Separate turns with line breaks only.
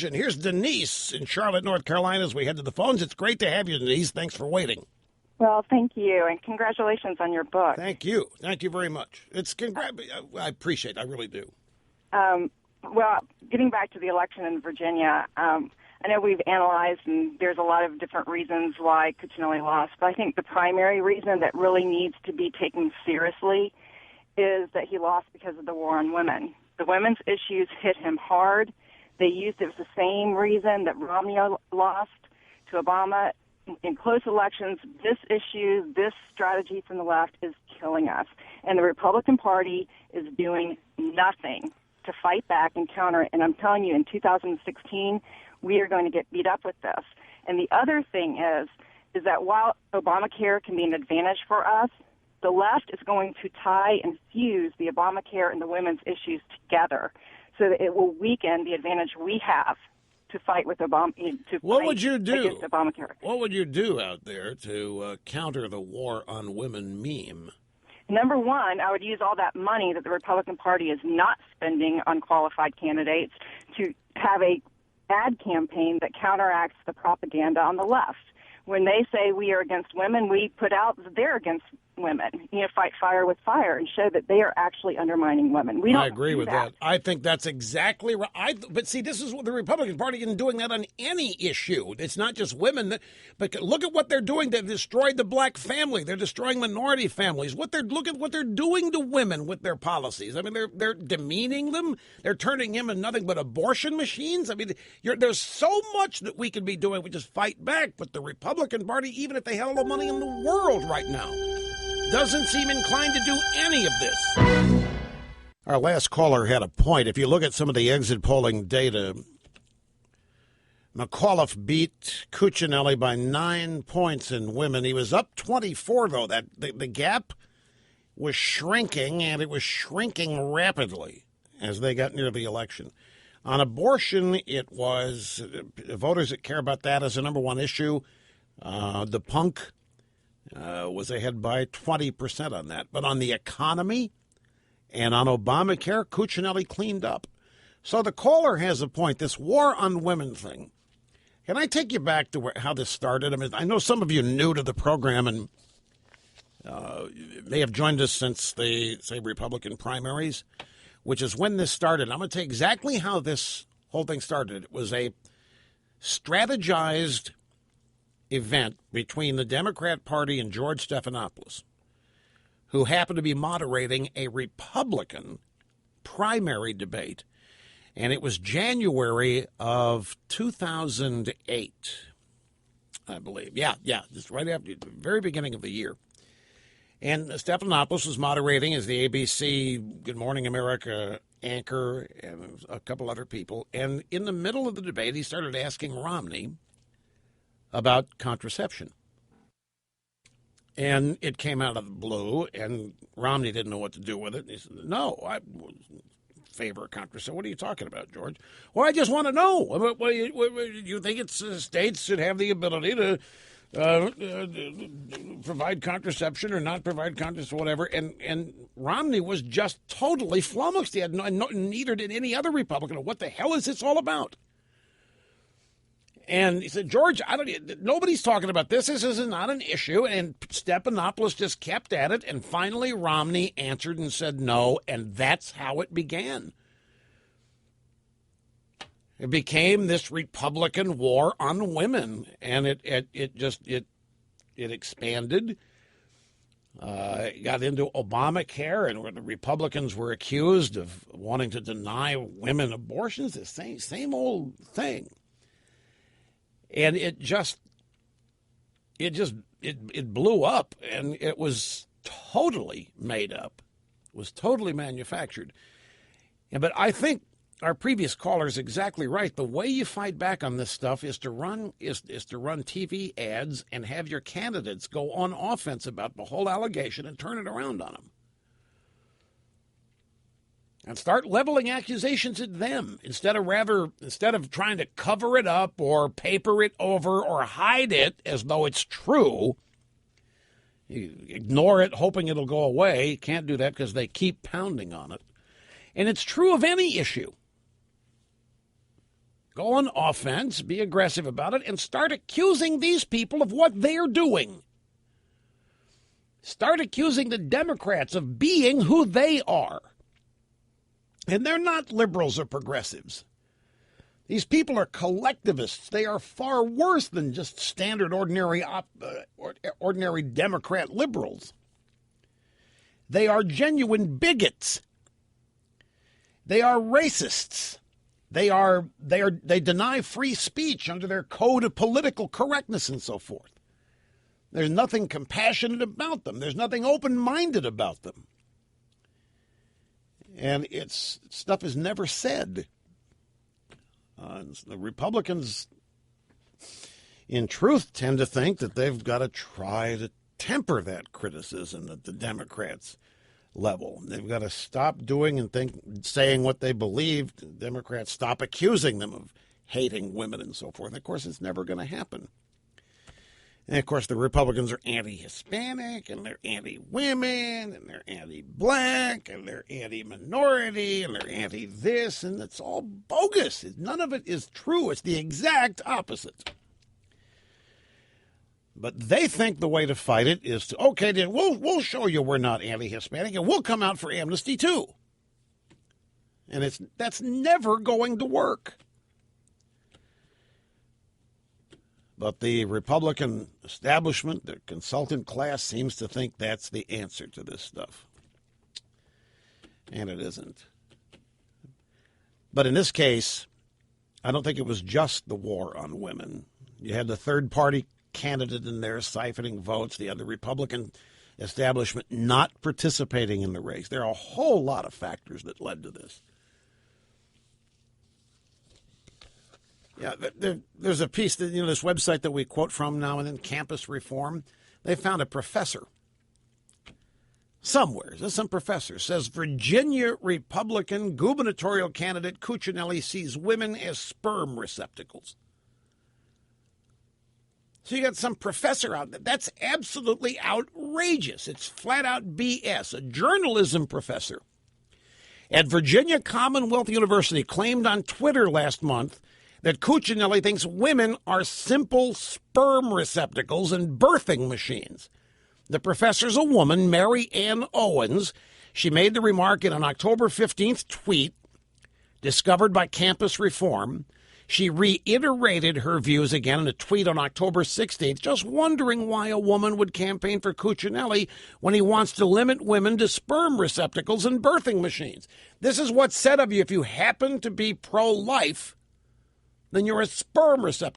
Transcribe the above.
Here's Denise in Charlotte, North Carolina, as we head to the phones. It's great to have you, Denise. Thanks for waiting.
Well, thank you, and congratulations on your book.
Thank you. Thank you very much. I appreciate it. I really do.
Well, getting back to the election in Virginia, I know we've analyzed, and there's a lot of different reasons why Cuccinelli lost, but I think the primary reason that really needs to be taken seriously is that he lost because of the war on women. The women's issues hit him hard. It was the same reason that Romney lost to Obama. In close elections, this issue, this strategy from the left is killing us. And the Republican Party is doing nothing to fight back and counter it. And I'm telling you, in 2016, we are going to get beat up with this. And the other thing is that while Obamacare can be an advantage for us, the left is going to tie and fuse the Obamacare and the women's issues together so that it will weaken the advantage we have to fight with
What would you do?
Against Obamacare.
What would you do out there to counter the war on women meme?
Number one, I would use all that money that the Republican Party is not spending on qualified candidates to have a ad campaign that counteracts the propaganda on the left. When they say we are against women, we put out that they're against women. Fight fire with fire and show that they are actually undermining women. I
agree with that. I think that's exactly right. But see, this is what the Republican Party isn't doing that on any issue. It's not just women. But look at what they're doing. They've destroyed the black family. They're destroying minority families. Look at what they're doing to women with their policies. I mean, they're demeaning them. They're turning them into nothing but abortion machines. I mean, there's so much that we could be doing. We just fight back. But the Republican Party, even if they had all the money in the world right now, doesn't seem inclined to do any of this. Our last caller had a point. If you look at some of the exit polling data, McAuliffe beat Cuccinelli by 9 points in women. He was up 24, though. The gap was shrinking, and it was shrinking rapidly as they got near the election. On abortion, it was voters that care about that as a number one issue. The punk was ahead by 20% on that. But on the economy and on Obamacare, Cuccinelli cleaned up. So the caller has a point, this war on women thing. Can I take you back to how this started? I mean, I know some of you new to the program and may have joined us since the, say, Republican primaries, which is when this started. I'm going to tell you exactly how this whole thing started. It was a strategized event between the Democrat Party and George Stephanopoulos, who happened to be moderating a Republican primary debate. And it was January of 2008, I believe. Yeah, just right after the very beginning of the year. And Stephanopoulos was moderating as the ABC Good Morning America anchor and a couple other people. And in the middle of the debate, he started asking Romney about contraception. And it came out of the blue, and Romney didn't know what to do with it. And he said, no, I favor contraception. What are you talking about, George? Well, I just want to know. What do you think it's states should have the ability to provide contraception or not provide contraception, whatever. And Romney was just totally flummoxed. He had neither did any other Republican. What the hell is this all about? And he said, George, nobody's talking about this. This is not an issue. And Stephanopoulos just kept at it. And finally, Romney answered and said no. And that's how it began. It became this Republican war on women. And it expanded. It got into Obamacare, and where the Republicans were accused of wanting to deny women abortions. The same old thing. And it blew up, and it was totally made up. It was totally manufactured. But I think our previous caller is exactly right. The way you fight back on this stuff is to run TV ads and have your candidates go on offense about the whole allegation and turn it around on them. And start leveling accusations at them instead of trying to cover it up or paper it over or hide it as though it's true. You ignore it, hoping it'll go away. You can't do that because they keep pounding on it. And it's true of any issue. Go on offense, be aggressive about it, and start accusing these people of what they're doing. Start accusing the Democrats of being who they are. And they're not liberals or progressives. These people are collectivists. They are far worse than just standard ordinary Democrat liberals. They are genuine bigots. They are racists. They deny free speech under their code of political correctness and so forth. There's nothing compassionate about them. There's nothing open-minded about them. And stuff is never said. The Republicans, in truth, tend to think that they've got to try to temper that criticism at the Democrats' level. They've got to stop doing and saying what they believe. The Democrats stop accusing them of hating women and so forth. And of course, it's never going to happen. And, of course, the Republicans are anti-Hispanic, and they're anti-women, and they're anti-black, and they're anti-minority, and they're anti-this, and it's all bogus. None of it is true. It's the exact opposite. But they think the way to fight it is to, okay, then we'll show you we're not anti-Hispanic, and we'll come out for amnesty, too. And that's never going to work. But the Republican establishment, the consultant class, seems to think that's the answer to this stuff. And it isn't. But in this case, I don't think it was just the war on women. You had the third-party candidate in there siphoning votes. You had the Republican establishment not participating in the race. There are a whole lot of factors that led to this. Yeah, there's a piece that, this website that we quote from now and then, Campus Reform. They found a professor somewhere. Some professor says Virginia Republican gubernatorial candidate Cuccinelli sees women as sperm receptacles. So you got some professor out there. That's absolutely outrageous. It's flat out BS. A journalism professor at Virginia Commonwealth University claimed on Twitter last month that Cuccinelli thinks women are simple sperm receptacles and birthing machines. The professor's a woman, Mary Ann Owens. She made the remark in an October 15th tweet discovered by Campus Reform. She reiterated her views again in a tweet on October 16th, just wondering why a woman would campaign for Cuccinelli when he wants to limit women to sperm receptacles and birthing machines. This is what's said of you if you happen to be pro-life. Then you're a sperm receptacle.